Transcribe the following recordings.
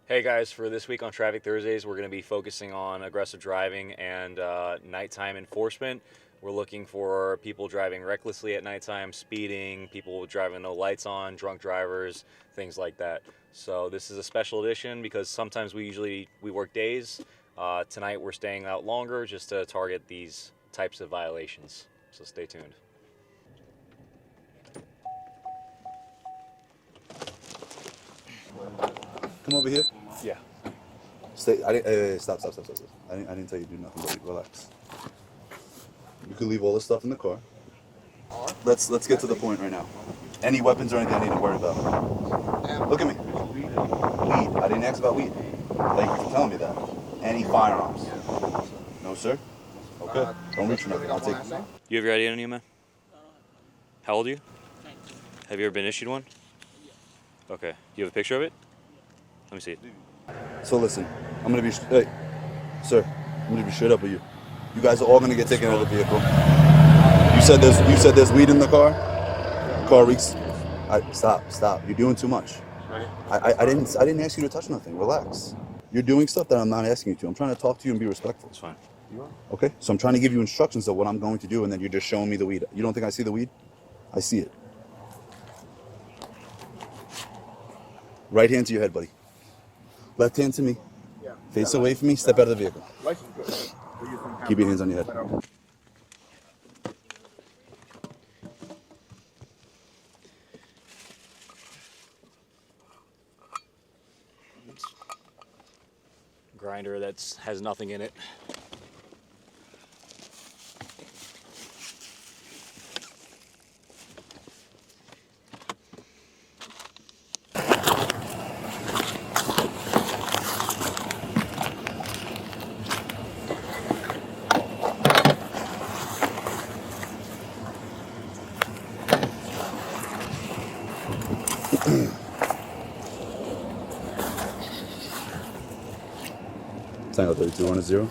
Hey guys, for this week on Traffic Thursdays, we're going to be focusing on aggressive driving and nighttime enforcement. We're looking for people driving recklessly at nighttime, speeding, people driving no lights on, drunk drivers, things like that. So this is a special edition because sometimes we work days. Tonight we're staying out longer just to target these types of violations. So stay tuned. Come over here. Yeah. Stay. Stop. I didn't tell you to do nothing, buddy. Relax. You can leave all this stuff in the car. Let's get to the point right now. Any weapons or anything I need to worry about? Look at me. Weed. I didn't ask about weed. Thank you for telling me that. Any firearms? No, sir. Okay. Don't reach for nothing. I'll take it. You have your ID on you, man? How old are you? Have you ever been issued one? Okay. Do you have a picture of it? Let me see it. So listen, I'm gonna be. Hey, sir. I'm gonna be straight up with you. You guys are all gonna get taken out of the vehicle. You said there's weed in the car. The car reeks. Stop. You're doing too much. I didn't ask you to touch nothing. Relax. You're doing stuff that I'm not asking you to. I'm trying to talk to you and be respectful. It's fine. Okay? So I'm trying to give you instructions of what I'm going to do, and then you're just showing me the weed. You don't think I see the weed? I see it. Right hand to your head, buddy. Left hand to me. Face away from me. Step out of the vehicle. Keep your hands on your head. Grinder that has nothing in it. Tango 32 on a 0.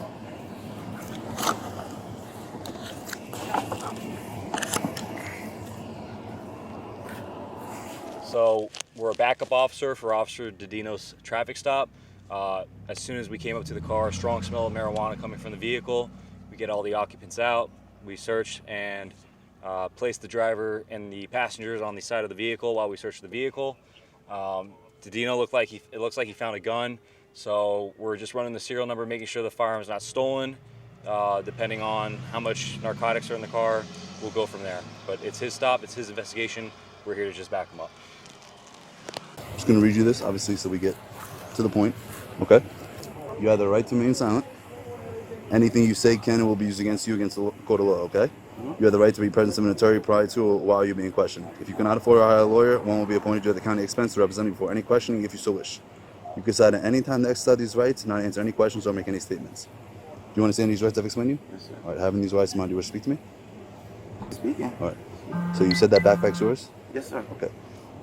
So we're a backup officer for Officer Didino's traffic stop. As soon as we came up to the car, strong smell of marijuana coming from the vehicle. We get all the occupants out. We search and place the driver and the passengers on the side of the vehicle while we search the vehicle. Didino looks like he found a gun. So we're just running the serial number, making sure the firearm's not stolen. Depending on how much narcotics are in the car, we'll go from there. But it's his stop, it's his investigation. We're here to just back him up. I'm just going to read you this, obviously, so we get to the point. Okay? You have the right to remain silent. Anything you say can and will be used against you against the court of law, okay? You have the right to be present in an attorney prior to or while you're being questioned. If you cannot afford to hire a lawyer, one will be appointed to the county expense to represent you before any questioning if you so wish. You can decide at any time to exercise these rights, not answer any questions or make any statements. Do you understand these rights I've explained to you? Yes, sir. All right, having these rights in mind, do you wish to speak to me? Speaking. All right. So you said that backpack's yours? Yes, sir. Okay.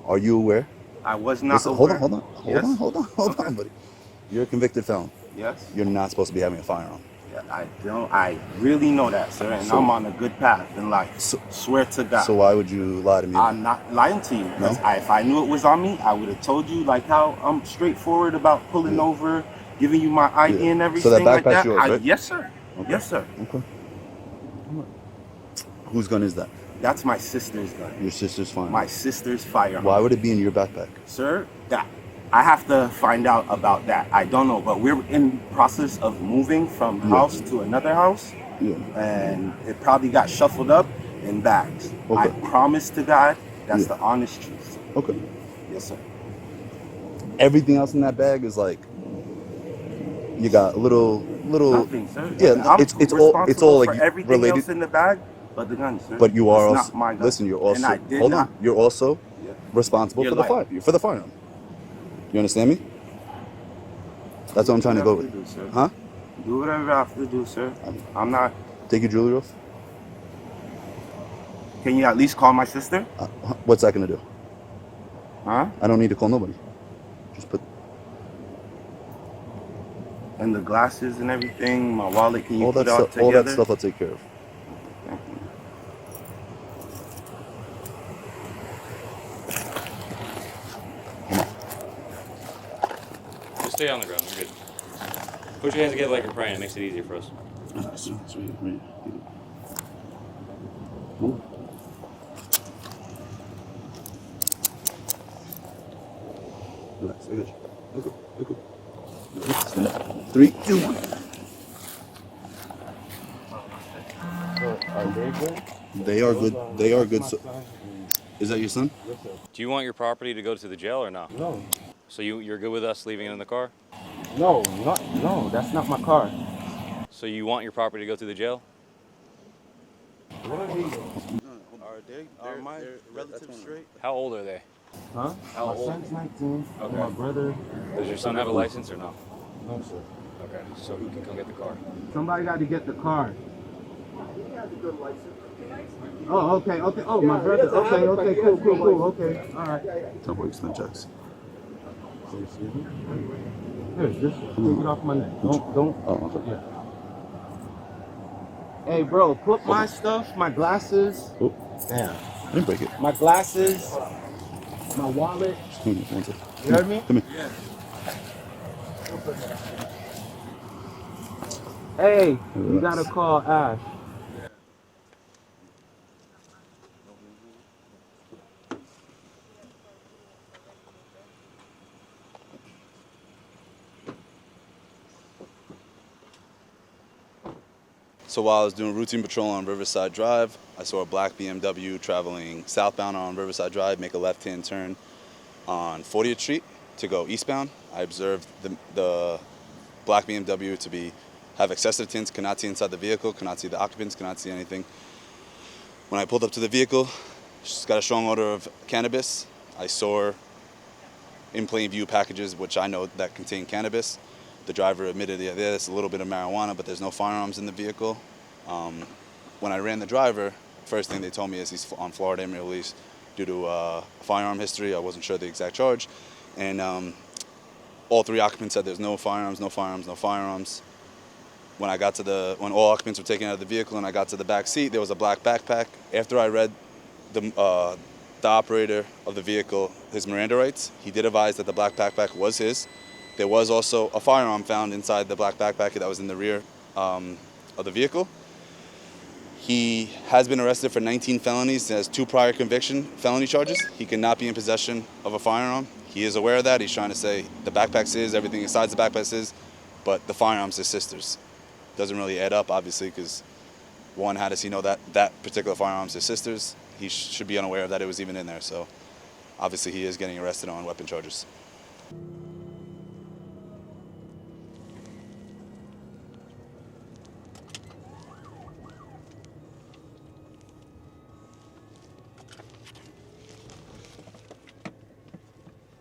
Are you aware? I was not Listen, aware. hold on, buddy. You're a convicted felon. Yes. You're not supposed to be having a firearm. Yeah, I really know that, sir, and I'm on a good path in life. Swear to God. So why would you lie to me? I'm not lying to you. No? If I knew it was on me, I would have told you, like how I'm straightforward about pulling over, giving you my ID and everything So that like backpack's that. yours, right? Yes, sir. Okay. Yes, sir. Okay. Whose gun is that? That's my sister's gun. Your sister's firearm. My sister's firearm. Why would it be in your backpack? Sir, that I have to find out about that. I don't know, but we're in process of moving from house to another house, and it probably got shuffled up in bags. Okay. I promise to God, that's the honest truth. Okay. Yes, sir. Everything else in that bag is like you got little. Nothing, sir. Yeah, I'm it's all responsible like for everything related. else in the bag, but the gun, sir. But you are It's also not my gun. listen. You're also And I did hold not. on. You're also Yeah. responsible You're for the lying. firearm. You understand me? That's what I'm trying to go with. Do, sir. Huh? Do whatever I have to do, sir. I'm not. Take your jewelry off. Can you at least call my sister? What's that gonna do? Huh? I don't need to call nobody. Just put And the glasses and everything, my wallet. Can you all put that it all stuff. together? All that stuff I'll take care of. Thank you. Just stay on the ground. We're good. Put your hands together like you're praying. It makes it easier for us. Relax. Look good. 3, 2, 1. Are they good? They are good. They are good. So, is that your son? Do you want your property to go to the jail or no? No. So you're good with us leaving it in the car? No, that's not my car. So you want your property to go to the jail? What are they? Are my relatives straight? How old are they? Huh? How My old? son's 19. Okay. My brother. Does your son have a license or no? No, sir. Okay. So who can come get the car? Somebody got to get the car. Oh, okay. Oh, my brother. Okay. Cool. Okay. All right. Don't waste no checks. Excuse me. Here, just take it off my neck. Don't. Oh, okay. Yeah. Hey, bro, put my stuff, my glasses. Oh, Damn. I didn't break it. My glasses, my wallet. Come here, one second. You heard me? Come here. Hey, you gotta call Ash. So while I was doing routine patrol on Riverside Drive, I saw a black BMW traveling southbound on Riverside Drive make a left-hand turn on 40th Street to go eastbound. I observed the black BMW to have excessive tints, cannot see inside the vehicle, cannot see the occupants, cannot see anything. When I pulled up to the vehicle, she's got a strong odor of cannabis. I saw in plain view packages which I know that contain cannabis. The driver admitted, yeah, there's a little bit of marijuana, but there's no firearms in the vehicle. When I ran the driver, first thing they told me is he's on Florida imminent release due to firearm history. I wasn't sure the exact charge. And all 3 occupants said there's no firearms. When all occupants were taken out of the vehicle and I got to the back seat, there was a black backpack. After I read the operator of the vehicle his Miranda rights, he did advise that the black backpack was his. There was also a firearm found inside the black backpack that was in the rear of the vehicle. He has been arrested for 19 felonies. He has 2 prior felony charges. He cannot be in possession of a firearm. He is aware of that. He's trying to say the backpack's his, everything inside the backpack's his, but the firearm's his sister's. Doesn't really add up, obviously, because one, how does he know that that particular firearm's his sister's? He should be unaware of that it was even in there. So obviously he is getting arrested on weapon charges.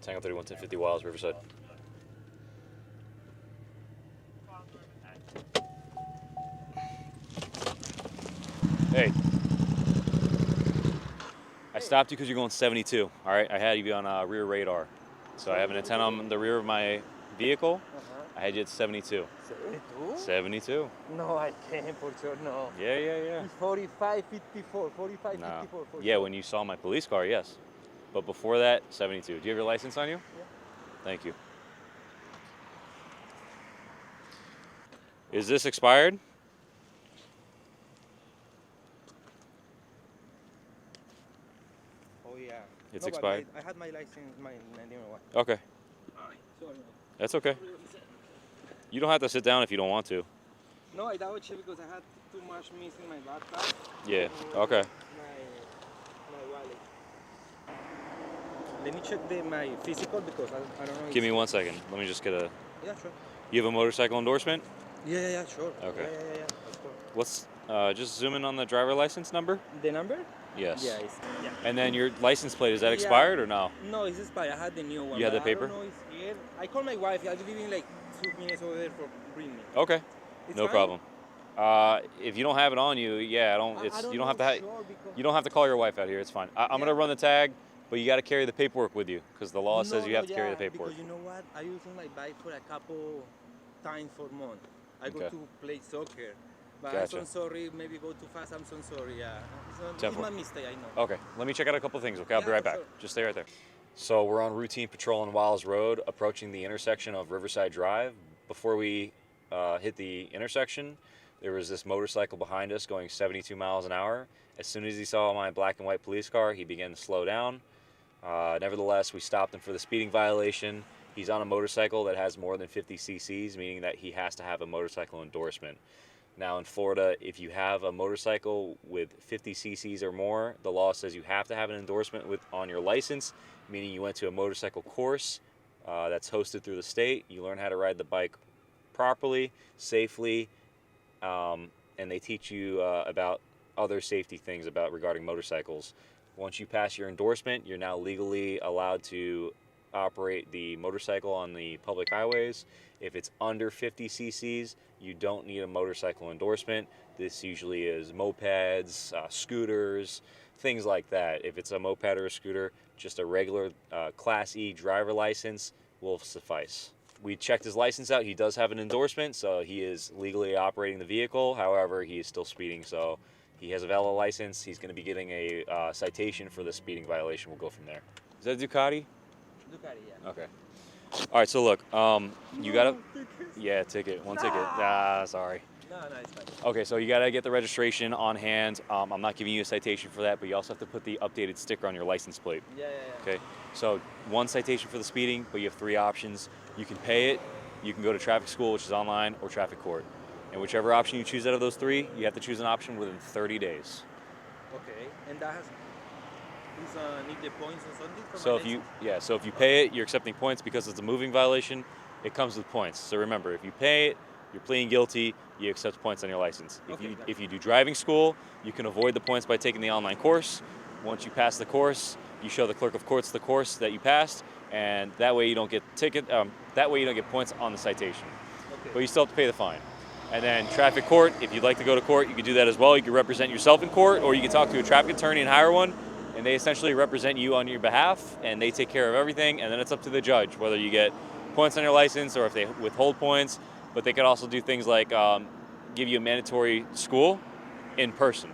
Tango 31 1050 Wiles, Riverside. Hey. I stopped you because you're going 72, all right? I had you on rear radar. So I have an antenna on the rear of my vehicle. I had you at 72. 72? 72. No, I can't, for sure, no. Yeah. It's 45, 54, 45, No. 54. For Yeah, sure. when you saw my police car, yes. But before that, 72. Do you have your license on you? Yeah. Thank you. Is this expired? Oh, yeah. It's No, but expired? I had my license, my 91. Okay. Sorry. That's okay. You don't have to sit down if you don't want to. No, I double check because I had too much missing my backpack. Yeah, okay. My wallet. Let me check my physical because I don't know. Give me 1 second. Let me just get a... Yeah, sure. You have a motorcycle endorsement? Yeah, sure. Okay. Yeah, of course. What's... just zoom in on the driver license number? The number? Yes. Yeah, yeah. And then your license plate, is that expired or no? No, it's expired. I had the new one. You had but the paper? I don't know if here. I called my wife. I'll be leaving like 2 minutes over there for bring me. Okay. It's No fine? problem. If you don't have it on you, yeah, you don't have to you don't have to call your wife out here. It's fine. I'm gonna run the tag, but you got to carry the paperwork with you because the law says you have to carry the paperwork. Because you know what? I use my bike for a couple times for month. I go Okay. to play soccer. But Gotcha. I'm so sorry, maybe go too fast, I'm so sorry, yeah. It's my 10-4. mistake, I know. Okay, let me check out a couple things, okay? I'll be right back. sure. Just stay right there. So we're on routine patrol on Wiles Road, approaching the intersection of Riverside Drive. Before we hit the intersection, there was this motorcycle behind us going 72 miles an hour. As soon as he saw my black and white police car, he began to slow down. Nevertheless, we stopped him for the speeding violation. He's on a motorcycle that has more than 50 cc's, meaning that he has to have a motorcycle endorsement. Now in Florida, if you have a motorcycle with 50 cc's or more, the law says you have to have an endorsement on your license, meaning you went to a motorcycle course that's hosted through the state. You learn how to ride the bike properly, safely, and they teach you about other safety things regarding motorcycles. Once you pass your endorsement, you're now legally allowed to operate the motorcycle on the public highways. If it's under 50 cc's, you don't need a motorcycle endorsement. This usually is mopeds, scooters, things like that. If it's a moped or a scooter, just a regular Class E driver license will suffice. We checked his license out. He does have an endorsement, so he is legally operating the vehicle. However, he is still speeding, so he has a valid license. He's going to be getting a citation for the speeding violation. We'll go from there. Is that a Ducati? Ducati, yeah. Okay. All right, so look, you gotta, yeah, ticket, one ticket. Sorry. No, it's fine. Okay, so you gotta get the registration on hand. I'm not giving you a citation for that, but you also have to put the updated sticker on your license plate. Yeah. Okay, so one citation for the speeding, but you have 3 options. You can pay it, you can go to traffic school, which is online, or traffic court. And whichever option you choose out of those 3, you have to choose an option within 30 days. Okay, and that has need the points or something for So my so if you pay it, you're accepting points because it's a moving violation. It comes with points. So remember, if you pay it, you're pleading guilty, you accept points on your license. If you do driving school, you can avoid the points by taking the online course. Once you pass the course, you show the clerk of courts the course that you passed, and that way you don't get points on the citation. Okay. But you still have to pay the fine. And then traffic court, if you'd like to go to court, you can do that as well. You can represent yourself in court, or you can talk to a traffic attorney and hire one, and they essentially represent you on your behalf, and they take care of everything, and then it's up to the judge whether you get points on your license or if they withhold points. But they could also do things like give you a mandatory school in person,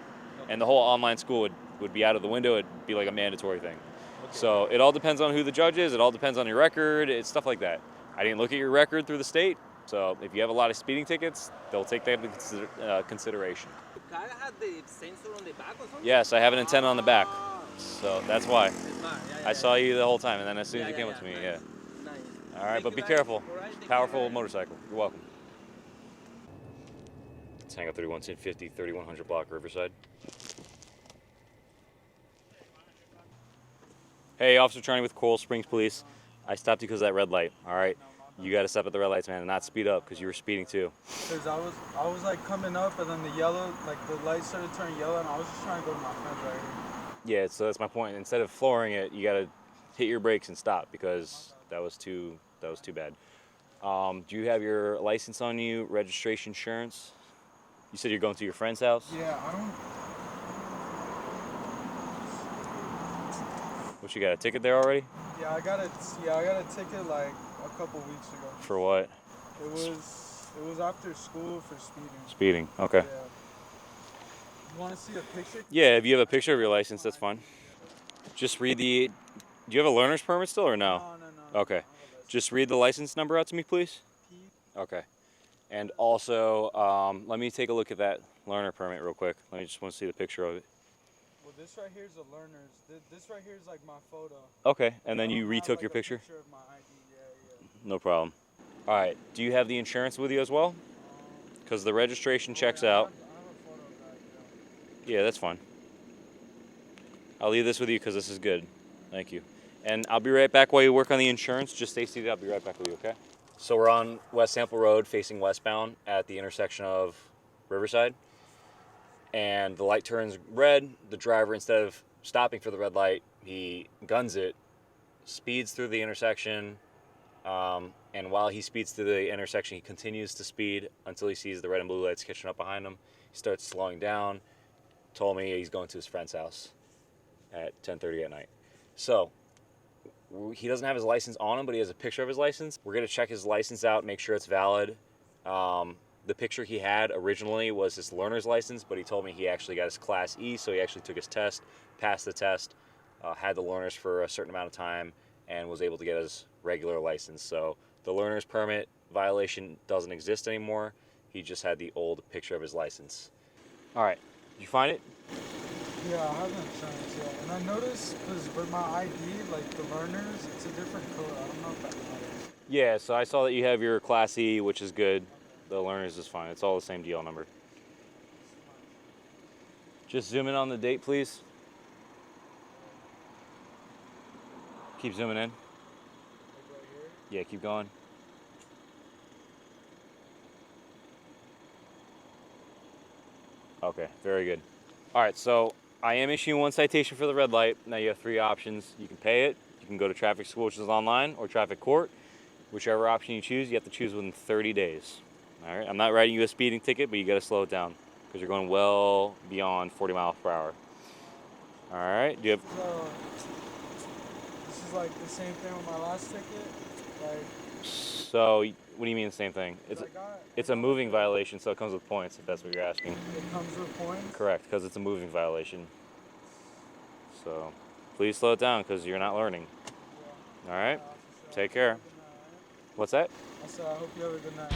and the whole online school would be out of the window. It'd be like a mandatory thing. Okay. So it all depends on who the judge is. It all depends on your record. It's stuff like that. I didn't look at your record through the state, so if you have a lot of speeding tickets, they'll take that into consideration. The car had the sensor on the back or something? Yes, I have an antenna on the back, so that's why. Yeah, I saw you the whole time, and then as soon as you came up to me, nice. All right, Thank but you, be guys. careful. All right, take Powerful care. motorcycle. You're welcome. Let's hang up 3150, 3100 block, Riverside. Hey, Officer Charney with Coral Springs Police. I stopped you because of that red light, all right? You got to stop at the red lights, man, and not speed up because you were speeding too. Cause I was like coming up, and then the yellow, like the light started turning yellow, and I was just trying to go to my friends right here. Yeah, so that's my point. Instead of flooring it, you got to hit your brakes and stop because that was too bad. Do you have your license on you, registration, insurance? You said you're going to your friend's house? Yeah, I don't. What, you got a ticket there already? Yeah, I got a ticket like a couple weeks ago. For what? It was after school for speeding. Speeding, okay. Yeah. You want to see a picture? Yeah, if you have a picture of your license, that's fine. Just read do you have a learner's permit still or no? No. Okay. Just read the license number out to me, please. Okay. And also, let me take a look at that learner permit real quick. I just want to see the picture of it. Well, this right here is a learner's. This right here is like my photo. Okay, and then I you don't have, retook like, your a picture? of my ID. Yeah. No problem. All right, do you have the insurance with you as well? Because the registration checks out. I have a photo of that. Yeah, that's fine. I'll leave this with you because this is good. Thank you. And I'll be right back while you work on the insurance. Just stay seated. I'll be right back with you, okay? So we're on West Sample Road facing westbound at the intersection of Riverside. And the light turns red. The driver, instead of stopping for the red light, he guns it, speeds through the intersection. And while he speeds through the intersection, he continues to speed until he sees the red and blue lights catching up behind him. He starts slowing down. Told me he's going to his friend's house at 10:30 at night. So he doesn't have his license on him, but he has a picture of his license. We're going to check his license out, make sure it's valid. The picture he had originally was his learner's license, but he told me he actually got his Class E, so he actually took his test, passed the test, had the learners for a certain amount of time, and was able to get his regular license. So the learner's permit violation doesn't exist anymore. He just had the old picture of his license. All right, did you find it? Yeah, I have insurance, yeah. And I noticed, because with my ID, like the learners, it's a different code. I don't know if that matters. Yeah, so I saw that you have your Class E, which is good. The learner's is fine. It's all the same DL number. Just zoom in on the date, please. Keep zooming in. Like right here. Yeah, keep going. Okay, very good. All right, so I am issuing one citation for the red light. Now you have 3 options. You can pay it, you can go to traffic school, which is online, or traffic court. Whichever option you choose, you have to choose within 30 days. All right, I'm not writing you a speeding ticket, but you gotta slow it down because you're going well beyond 40 miles per hour. All right, do you have? So, this is like the same thing with my last ticket. Like, So, what do you mean the same thing? I It's a moving violation, so it comes with points, if that's what you're asking. it comes with points. Correct, because it's a moving violation. So, please slow it down because you're not learning. Yeah. All right, For sure. take care. Have a good night, all right? What's that? I said, I hope you have a good night.